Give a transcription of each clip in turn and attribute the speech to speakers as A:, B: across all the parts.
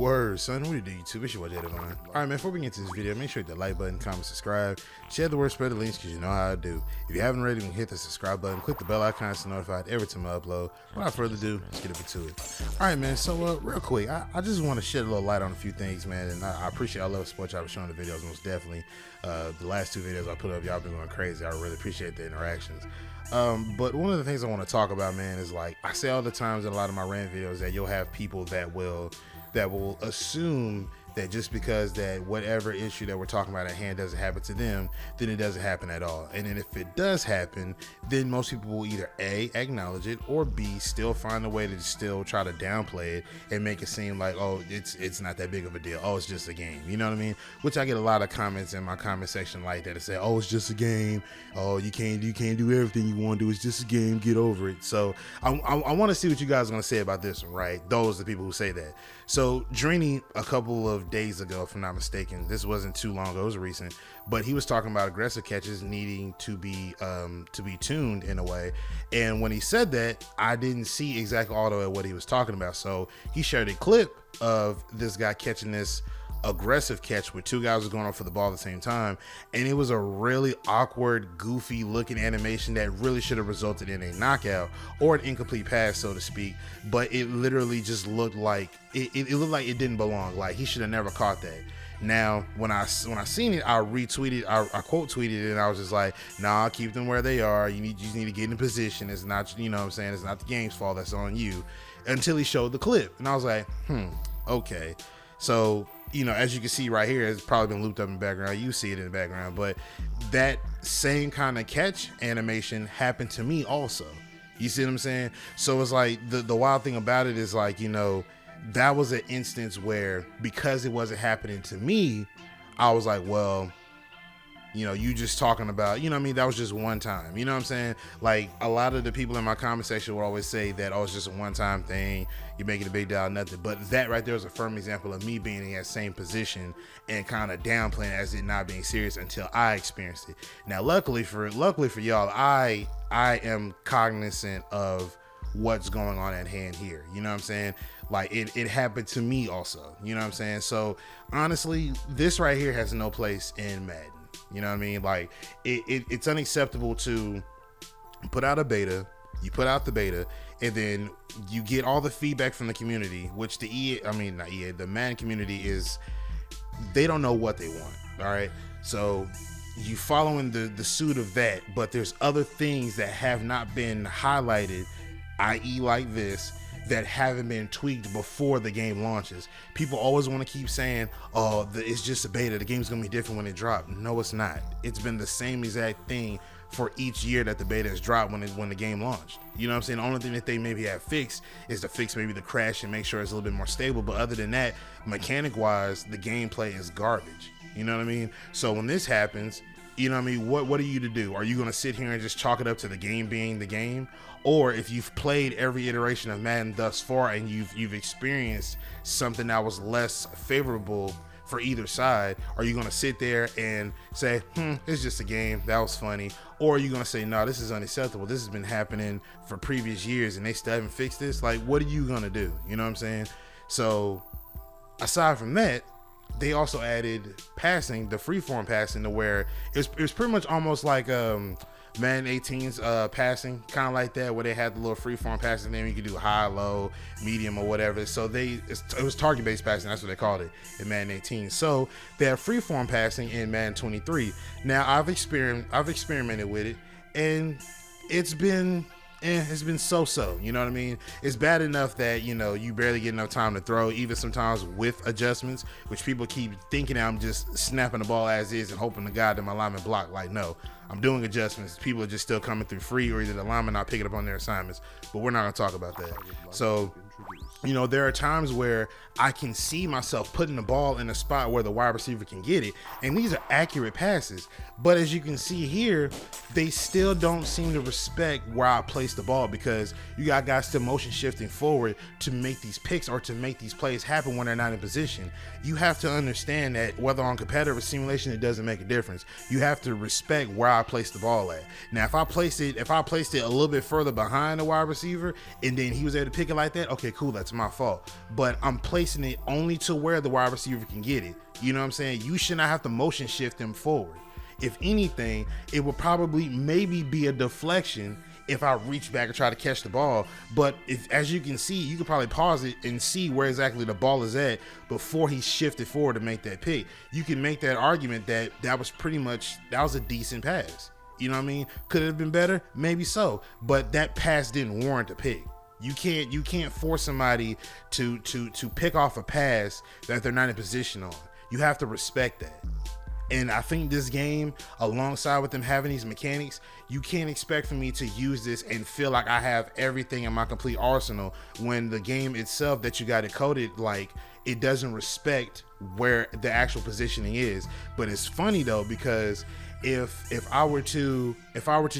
A: Word, son. What do you do, YouTube? It's your boy, Jada, man. All right, man, before we get into this video, make sure you hit the like button, comment, subscribe, share the word, spread the links, because you know how I do. If you haven't already, hit the subscribe button, click the bell icon to be notified every time I upload. Without further ado, let's get into it. All right, man, so real quick, I just want to shed a little light on a few things, man, and I appreciate all the support y'all been showing the videos, most definitely. The last two videos I put up, y'all been going crazy. I really appreciate the interactions. But one of the things I want to talk about, man, is like I say all the times in a lot of my rant videos that you'll have people that will assume that just because that whatever issue that we're talking about at hand doesn't happen to them, then it doesn't happen at all. And then if it does happen, then most people will either A, acknowledge it, or B, still find a way to still try to downplay it and make it seem like, oh, it's not that big of a deal. Oh, it's just a game. You know what I mean? Which I get a lot of comments in my comment section like that to say, oh, it's just a game. Oh, you can't do everything you want to do. It's just a game. Get over it. So I want to see what you guys are going to say about this one, right? Those are the people who say that. So Drini, a couple of days ago, if I'm not mistaken, this wasn't too long ago, it was recent, but he was talking about aggressive catches needing to be tuned in a way. And when he said that, I didn't see exactly all of what he was talking about. So he shared a clip of this guy catching this aggressive catch where two guys were going off for the ball at the same time, and it was a really awkward, goofy looking animation that really should have resulted in a knockout or an incomplete pass, so to speak. But it literally just looked like it looked like it didn't belong. Like he should have never caught that. Now, when I seen it, I retweeted, I quote tweeted it, and I was just like, nah, keep them where they are. You just need to get in position. It's not, you know what I'm saying? It's not the game's fault. That's on you. Until he showed the clip, and I was like, okay. So, you know, as you can see right here, it's probably been looped up in the background. You see it in the background, but that same kind of catch animation happened to me also. You see what I'm saying? So it's like the wild thing about it is like, you know, that was an instance where because it wasn't happening to me, I was like, well, you know, you just talking about, you know what I mean? That was just one time, you know what I'm saying? Like a lot of the people in my comment section will always say that, oh, it's just a one-time thing. You're making a big deal out of nothing. But that right there is a firm example of me being in that same position and kind of downplaying as it not being serious until I experienced it. Now, luckily for y'all, I am cognizant of what's going on at hand here. You know what I'm saying? Like it happened to me also, you know what I'm saying? So honestly, this right here has no place in Madden. You know what I mean? Like it's unacceptable to put out a beta, you put out the beta, and then you get all the feedback from the community, which the Madden community is, they don't know what they want. All right. So you following the suit of that, but there's other things that have not been highlighted, i.e. like this, that haven't been tweaked before the game launches. People always want to keep saying, oh, it's just a beta, the game's gonna be different when it dropped. No, it's not. It's been the same exact thing for each year that the beta has dropped when the game launched. You know what I'm saying? The only thing that they maybe have fixed is to fix maybe the crash and make sure it's a little bit more stable. But other than that, mechanic wise, the gameplay is garbage. You know what I mean? So when this happens, you know what I mean? What are you to do? Are you going to sit here and just chalk it up to the game being the game? Or if you've played every iteration of Madden thus far and you've experienced something that was less favorable for either side, are you going to sit there and say, it's just a game, that was funny? Or are you going to say, no, this is unacceptable, this has been happening for previous years and they still haven't fixed this? Like, what are you going to do? You know what I'm saying? So aside from that, they also added passing, the freeform passing, to where it was pretty much almost like Madden 18's passing, kind of like that, where they had the little freeform passing there. You could do high, low, medium, or whatever. So it was target-based passing. That's what they called it in Madden 18. So they have freeform passing in Madden 23. Now I've experimented with it, and it's been so-so, you know what I mean? It's bad enough that, you know, you barely get enough time to throw, even sometimes with adjustments, which people keep thinking I'm just snapping the ball as is and hoping to God that my lineman block. Like, no, I'm doing adjustments. People are just still coming through free, or either the lineman not picking up on their assignments, but we're not gonna talk about that. So, you know, there are times where I can see myself putting the ball in a spot where the wide receiver can get it, and these are accurate passes. But as you can see here, they still don't seem to respect where I place the ball, because you got guys still motion shifting forward to make these picks or to make these plays happen when they're not in position. You have to understand that whether on competitive or simulation, it doesn't make a difference. You have to respect where I place the ball at. Now, if I placed it a little bit further behind the wide receiver and then he was able to pick it like that, okay, cool, that's it's my fault. But I'm placing it only to where the wide receiver can get it. You know what I'm saying? You should not have to motion shift him forward. If anything, it would probably maybe be a deflection if I reach back and try to catch the ball. But as you can see, you could probably pause it and see where exactly the ball is at before he shifted forward to make that pick. You can make that argument that was a decent pass. You know what I mean? Could it have been better? Maybe so. But that pass didn't warrant a pick. You can't force somebody to pick off a pass that they're not in position on. You have to respect that. And I think this game, alongside with them having these mechanics, you can't expect for me to use this and feel like I have everything in my complete arsenal when the game itself that you got it coded, like, it doesn't respect where the actual positioning is. But it's funny though, because if I were to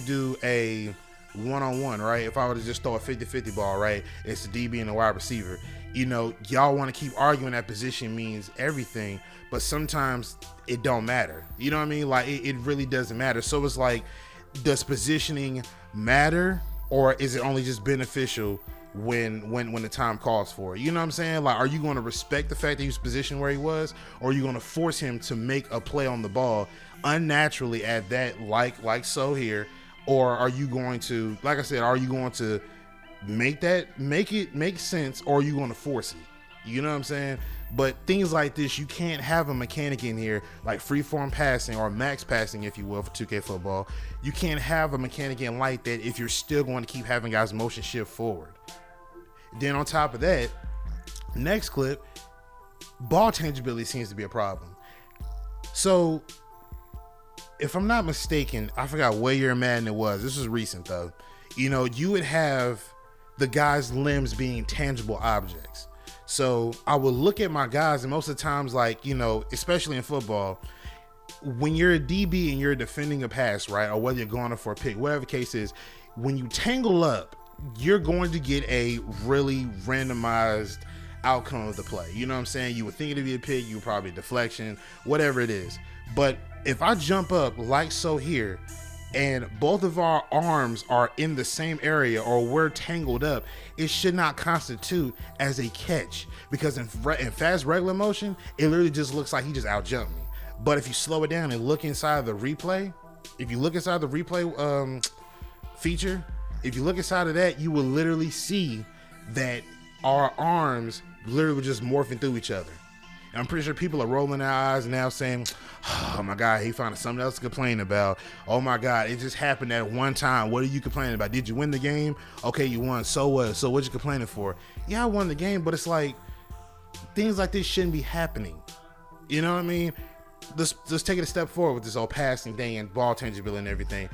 A: do a one-on-one, right? If I were to just throw a 50-50 ball, right? It's the DB and the wide receiver. You know, y'all want to keep arguing that position means everything, but sometimes it don't matter. You know what I mean? Like, it really doesn't matter. So it's like, does positioning matter, or is it only just beneficial when the time calls for it? You know what I'm saying? Like, are you going to respect the fact that he was positioned where he was, or are you going to force him to make a play on the ball unnaturally at that, like so here? Or are you going to, like I said, are you going to make it make sense, or are you going to force it? You know what I'm saying? But things like this, you can't have a mechanic in here like freeform passing or max passing, if you will, for 2K football. You can't have a mechanic in like that if you're still going to keep having guys motion shift forward. Then on top of that, next clip, ball tangibility seems to be a problem. So if I'm not mistaken, I forgot what year Madden it was. This was recent though. You know, you would have the guy's limbs being tangible objects. So I would look at my guys, and most of the times, like, you know, especially in football, when you're a DB and you're defending a pass, right, or whether you're going for a pick, whatever the case is, when you tangle up, you're going to get a really randomized outcome of the play. You know what I'm saying? You would think it'd be a pick, you would probably a deflection, whatever it is. But if I jump up like so here, and both of our arms are in the same area, or we're tangled up, it should not constitute as a catch, because in fast regular motion, it literally just looks like he just outjumped me. But if you slow it down and look inside the replay, if you look inside the replay feature, if you look inside of that, you will literally see that our arms literally were just morphing through each other. And I'm pretty sure people are rolling their eyes now saying, oh my God, he found something else to complain about. Oh my God, it just happened at one time. What are you complaining about? Did you win the game? Okay, you won. So what? So what you complaining for? Yeah, I won the game, but it's like, things like this shouldn't be happening. You know what I mean? Let's take it a step forward with this whole passing thing and ball tangibility and everything.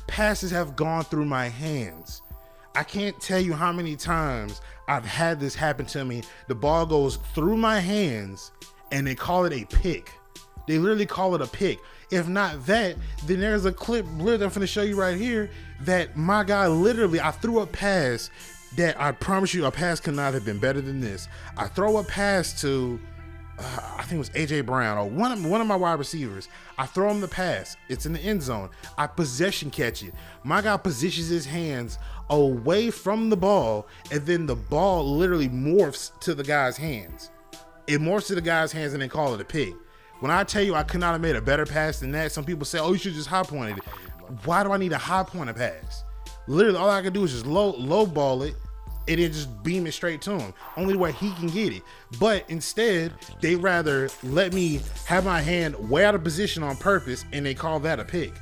A: Passes have gone through my hands. I can't tell you how many times I've had this happen to me. The ball goes through my hands and they call it a pick. They literally call it a pick. If not that, then there's a clip literally I'm finna show you right here that my guy literally, I threw a pass that I promise you a pass could not have been better than this. I throw a pass to, I think it was AJ Brown or one of my wide receivers. I throw him the pass. It's in the end zone. I possession catch it. My guy positions his hands away from the ball, and then the ball literally morphs to the guy's hands. It morphs to the guy's hands and they call it a pick. When I tell you I could not have made a better pass than that, some people say, oh, you should just high point it. Why do I need a high point pass? Literally all I can do is just low ball it and then just beam it straight to him. Only way he can get it. But instead, they rather let me have my hand way out of position on purpose, and they call that a pick.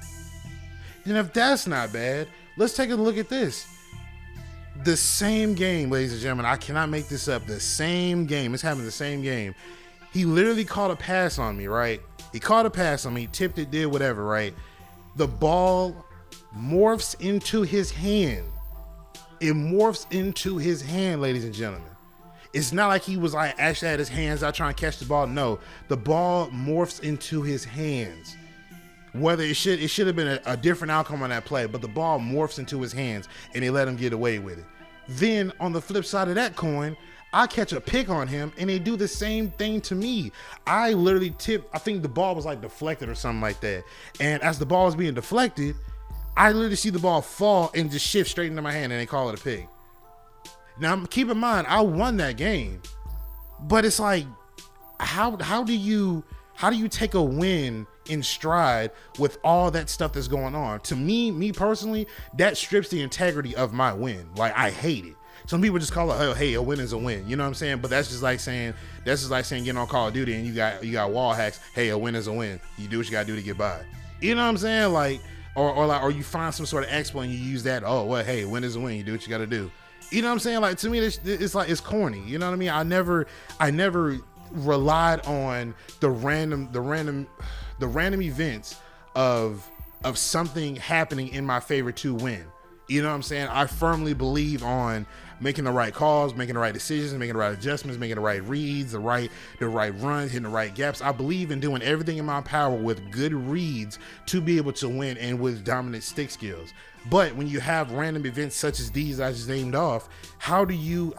A: And if that's not bad, let's take a look at this. The same game, ladies and gentlemen, I cannot make this up. The same game, it's happening the same game. He literally caught a pass on me, right? He caught a pass on me, tipped it, did whatever, right? The ball morphs into his hand. It morphs into his hand, ladies and gentlemen. It's not like he was like actually had his hands out trying to catch the ball. No, the ball morphs into his hands. Whether it should have been a different outcome on that play, but the ball morphs into his hands and they let him get away with it. Then on the flip side of that coin, I catch a pick on him and they do the same thing to me. I literally tip, I think the ball was like deflected or something like that. And as the ball was being deflected, I literally see the ball fall and just shift straight into my hand and they call it a pick. Now, keep in mind, I won that game, but it's like, how do you take a win in stride with all that stuff that's going on? To me personally, that strips the integrity of my win. Like, I hate it. Some people just call it, oh, hey, a win is a win. You know what I'm saying? But that's just like saying getting on Call of Duty and you got wall hacks. Hey, a win is a win. You do what you gotta do to get by. You know what I'm saying? Like, or you find some sort of exploit and you use that. Oh, well, hey, win is a win. You do what you gotta do. You know what I'm saying? Like, to me, it's like, it's corny. You know what I mean? I never relied on the random events of something happening in my favor to win. You know what I'm saying? I firmly believe on making the right calls, making the right decisions, making the right adjustments, making the right reads, the right runs, hitting the right gaps. I believe in doing everything in my power with good reads to be able to win and with dominant stick skills. But when you have random events such as these I just named off, how do you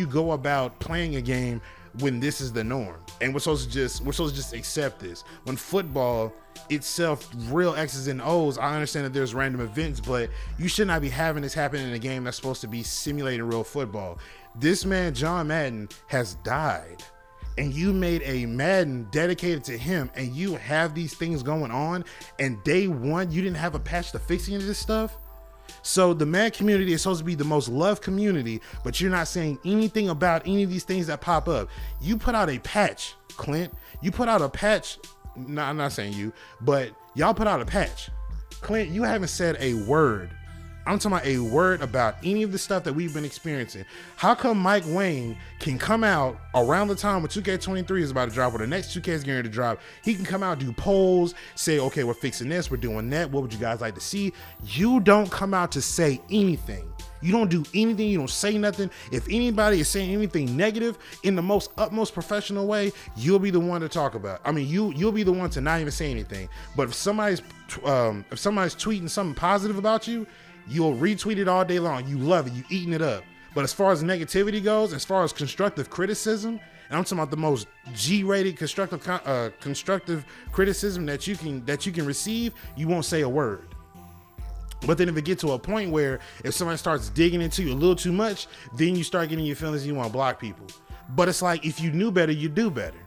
A: go about playing a game when this is the norm? And we're supposed to just accept this. When football itself, real X's and O's, I understand that there's random events, but you should not be having this happen in a game that's supposed to be simulating real football. This man, John Madden, has died, and you made a Madden dedicated to him, and you have these things going on, and day one, you didn't have a patch to fix any of this stuff? So the Madden community is supposed to be the most loved community, but you're not saying anything about any of these things that pop up. You put out a patch, Clint. You put out a patch. No, I'm not saying you, but y'all put out a patch. Clint, you haven't said a word. I'm talking about a word about any of the stuff that we've been experiencing. How come Mike Wang can come out around the time when 2K23 is about to drop, or the next 2K is going to drop? He can come out, do polls, say, okay, we're fixing this, we're doing that. What would you guys like to see? You don't come out to say anything. You don't do anything. You don't say nothing. If anybody is saying anything negative in the most utmost professional way, you'll be the one to talk about. I mean, you'll be the one to not even say anything. But if somebody's tweeting something positive about you, you'll retweet it all day long. You love it. You eating it up. But as far as negativity goes, as far as constructive criticism, and I'm talking about the most G-rated constructive criticism that you can receive, you won't say a word. But then if it gets to a point where if somebody starts digging into you a little too much, then you start getting your feelings and you want to block people. But it's like, if you knew better, you do better.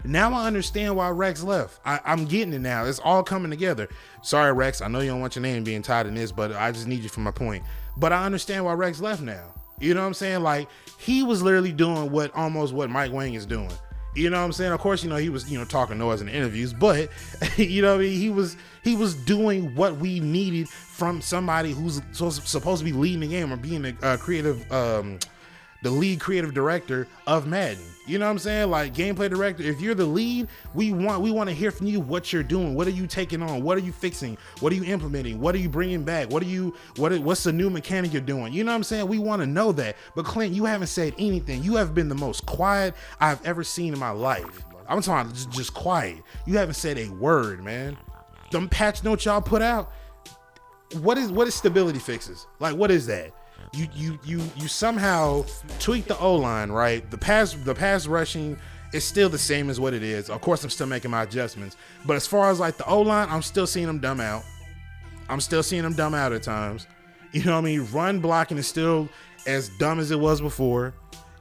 A: Now I understand why Rex left. I'm getting it now. It's all coming together. Sorry, Rex. I know you don't want your name being tied in this, but I just need you for my point. But I understand why Rex left now. You know what I'm saying? Like, he was literally doing what Mike Wang is doing. You know what I'm saying? Of course, he was, talking noise in the interviews, but you know what I mean? He was doing what we needed from somebody who's supposed to be leading the game or being the lead creative director of Madden. You know what I'm saying? Like, gameplay director, if you're the lead, we want to hear from you what you're doing. What are you taking on? What are you fixing? What are you implementing? What are you bringing back? What's the new mechanic you're doing? You know what I'm saying? We want to know that. But Clint, you haven't said anything. You have been the most quiet I've ever seen in my life. I'm talking just quiet. You haven't said a word, man. Them patch notes y'all put out, what is stability fixes? Like, what is that? You somehow tweak the O-line, right? The pass rushing is still the same as what it is. Of course, I'm still making my adjustments. But as far as like the O-line, I'm still seeing them dumb out. At times. You know what I mean? Run blocking is still as dumb as it was before.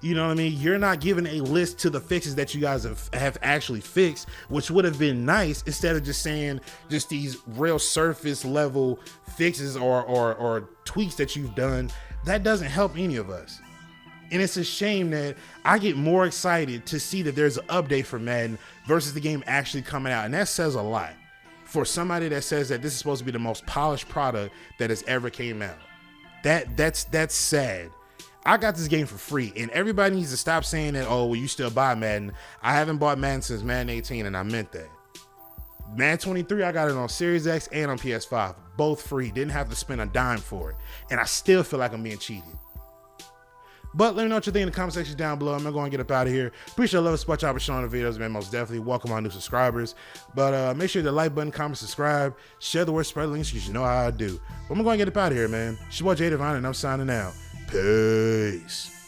A: You know what I mean? You're not giving a list to the fixes that you guys have actually fixed, which would have been nice, instead of just saying just these real surface level fixes or tweaks that you've done. That doesn't help any of us. And it's a shame that I get more excited to see that there's an update for Madden versus the game actually coming out. And that says a lot for somebody that says that this is supposed to be the most polished product that has ever came out. That's sad. I got this game for free, and everybody needs to stop saying that, oh, well, you still buy Madden. I haven't bought Madden since Madden 18, and I meant that. Madden 23, I got it on Series X and on PS5, both free. Didn't have to spend a dime for it, and I still feel like I'm being cheated. But let me know what you think in the comment section down below. I'm going to get up out of here. Appreciate love and support y'all for showing the videos, man. Most definitely welcome our new subscribers. But make sure you hit the like button, comment, subscribe, share the word, spread the links, because you know how I do. But I'm going to get up out of here, man. It's your boy Jay Divine, and I'm signing out. Peace.